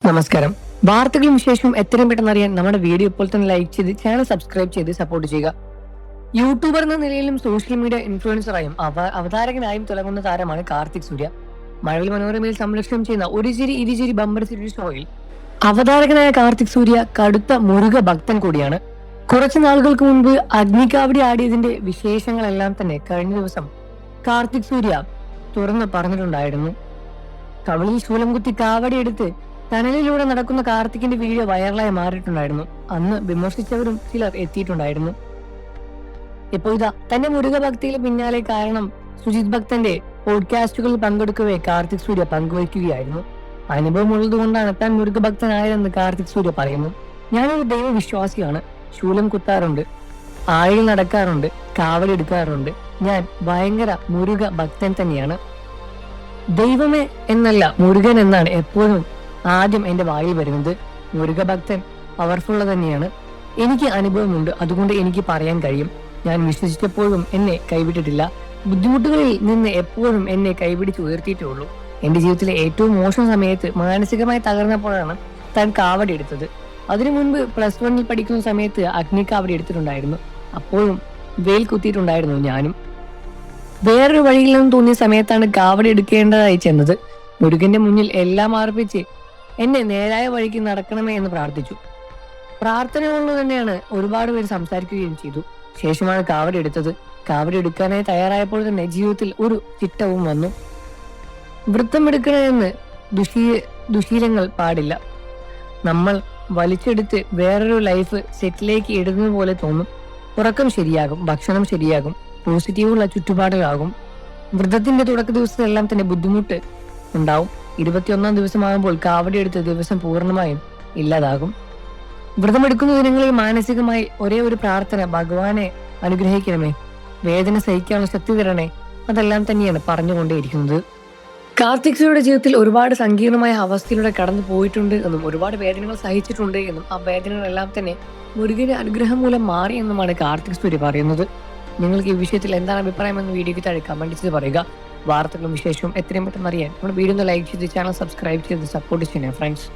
നമസ്കാരം. വാർത്തകളും വിശേഷവും എത്രയും പെട്ടെന്ന് അറിയാൻ നമ്മുടെ വീഡിയോ ഇപ്പോൾ തന്നെ ലൈക്ക് ചെയ്ത് ചാനൽ സബ്സ്ക്രൈബ് ചെയ്ത് സപ്പോർട്ട് ചെയ്യുക. യൂട്യൂബർ എന്ന നിലയിലും സോഷ്യൽ മീഡിയ ഇൻഫ്ലുവൻസറായും അവതാരകനായും തിളങ്ങുന്ന താരമാണ് കാർത്തിക് സൂര്യ. മഴവിൽ മനോരമയിൽ സംരക്ഷണം ചെയ്യുന്ന ഒരു ചിരി ഇരുചിരി ബമ്പർ സീരീസ് ഷോയിൽ അവതാരകനായ കാർത്തിക് സൂര്യ കടുത്ത മുരുക ഭക്തൻ കൂടിയാണ്. കുറച്ചു നാളുകൾക്ക് മുൻപ് അഗ്നികാവടി ആടിയതിന്റെ വിശേഷങ്ങളെല്ലാം തന്നെ കഴിഞ്ഞ ദിവസം കാർത്തിക് സൂര്യ തുറന്ന് പറഞ്ഞിട്ടുണ്ടായിരുന്നു. കവളിൽ ശൂലം കുത്തി കാവടി എടുത്ത് ടണലിലൂടെ നടക്കുന്ന കാർത്തിക്കിന്റെ വീഡിയോ വൈറലായി മാറിയിട്ടുണ്ടായിരുന്നു. അന്ന് വിമർശിച്ചവരും ചിലർ എത്തിയിട്ടുണ്ടായിരുന്നു. ഇപ്പോ ഇതാ തന്റെ മുരുക ഭക്തിയിലെ പിന്നാലെ കാരണം സുജിത് ഭക്തന്റെ പോഡ്കാസ്റ്റുകളിൽ പങ്കെടുക്കവേ കാർത്തിക് സൂര്യ പങ്കുവയ്ക്കുകയായിരുന്നു. അനുഭവം ഉള്ളതുകൊണ്ടാണ് താൻ മുരുക ഭക്തനായതെന്ന് കാർത്തിക് സൂര്യ പറയുന്നു. ഞാനൊരു ദൈവവിശ്വാസിയാണ്. ശൂലം കുത്താറുണ്ട്, ആഴിൽ നടക്കാറുണ്ട്, കാവടി എടുക്കാറുണ്ട്. ഞാൻ ഭയങ്കര മുരുക ഭക്തൻ തന്നെയാണ്. ദൈവമേ എന്നല്ല, മുരുകൻ എന്നാണ് എപ്പോഴും ആദ്യം എന്റെ വായിൽ വരുന്നത്. മുരുക ഭക്തൻ പവർഫുൾ തന്നെയാണ്. എനിക്ക് അനുഭവമുണ്ട്, അതുകൊണ്ട് എനിക്ക് പറയാൻ കഴിയും. ഞാൻ വിശ്വസിച്ചപ്പോഴും എന്നെ കൈവിട്ടിട്ടില്ല. ബുദ്ധിമുട്ടുകളിൽ നിന്ന് എപ്പോഴും എന്നെ കൈപിടിച്ച് ഉയർത്തിയിട്ടുള്ളൂ. എന്റെ ജീവിതത്തിലെ ഏറ്റവും മോശം സമയത്ത് മാനസികമായി തകർന്നപ്പോഴാണ് താൻ കാവടി എടുത്തത്. അതിനു മുൻപ് +1 പഠിക്കുന്ന സമയത്ത് അഗ്നി കാവടി എടുത്തിട്ടുണ്ടായിരുന്നു. അപ്പോഴും വെയിൽ കുത്തിയിട്ടുണ്ടായിരുന്നു ഞാനും. വേറൊരു വഴിയില്ലെന്ന് തോന്നിയ സമയത്താണ് കാവടി എടുക്കേണ്ടതായി ചെന്നത്. മുരുകന്റെ മുന്നിൽ എല്ലാം അർപ്പിച്ച് എന്നെ നേരായ വഴിക്ക് നടക്കണമേ എന്ന് പ്രാർത്ഥിച്ചു. പ്രാർത്ഥന കൊണ്ട് തന്നെയാണ് ഒരുപാട് പേര് സംസാരിക്കുകയും ചെയ്തു. ശേഷമാണ് കാവടി എടുത്തത്. കാവടി എടുക്കാനായി തയ്യാറായപ്പോൾ തന്നെ ജീവിതത്തിൽ ഒരു ചിട്ടവും വന്നു. വൃത്തം എടുക്കണമെന്ന് ദുശീലങ്ങൾ പാടില്ല. നമ്മൾ വലിച്ചെടുത്ത് വേറൊരു ലൈഫ് സെറ്റിലേക്ക് ഇടുന്നത് പോലെ തോന്നും. ഉറക്കം ശരിയാകും, ഭക്ഷണം ശരിയാകും, പോസിറ്റീവുള്ള ചുറ്റുപാടുകളാകും. വ്രതത്തിന്റെ തുടക്ക ദിവസത്തെല്ലാം തന്നെ ബുദ്ധിമുട്ട് ഉണ്ടാവും. 21ാം ദിവസമാകുമ്പോൾ കാവടി എടുത്ത ദിവസം പൂർണ്ണമായും ഇല്ലാതാകും. വ്രതമെടുക്കുന്ന ദിനങ്ങളിൽ മാനസികമായി ഒരേ ഒരു പ്രാർത്ഥന, ഭഗവാനെ അനുഗ്രഹിക്കണമേ, വേദന സഹിക്കാനുള്ള ശക്തി തരണേ. അതെല്ലാം തന്നെയാണ് പറഞ്ഞുകൊണ്ടേയിരിക്കുന്നത്. കാർത്തിക് സൂര്യയുടെ ജീവിതത്തിൽ ഒരുപാട് സങ്കീർണമായ അവസ്ഥയിലൂടെ കടന്നു പോയിട്ടുണ്ട് എന്നും ഒരുപാട് വേദനകൾ സഹിച്ചിട്ടുണ്ട് എന്നും ആ വേദനകളെല്ലാം തന്നെ മുരുകന്റെ അനുഗ്രഹം മൂലം മാറി എന്നുമാണ് കാർത്തിക് സൂര്യ പറയുന്നത്. നിങ്ങൾക്ക് ഈ വിഷയത്തിൽ എന്താണ് അഭിപ്രായം എന്ന് വീഡിയോയ്ക്ക് താഴെ കമന്റ് ചെയ്ത് പറയുക. വാർത്തകളും വിശേഷവും എത്രയും പെട്ടെന്ന് അറിയാൻ നമ്മുടെ വീഡിയോ ഒന്ന് ലൈക്ക് ചെയ്ത് ചാനൽ സബ്സ്ക്രൈബ് ചെയ്ത് സപ്പോർട്ട് ചെയ്യണേ ഫ്രണ്ട്സ്.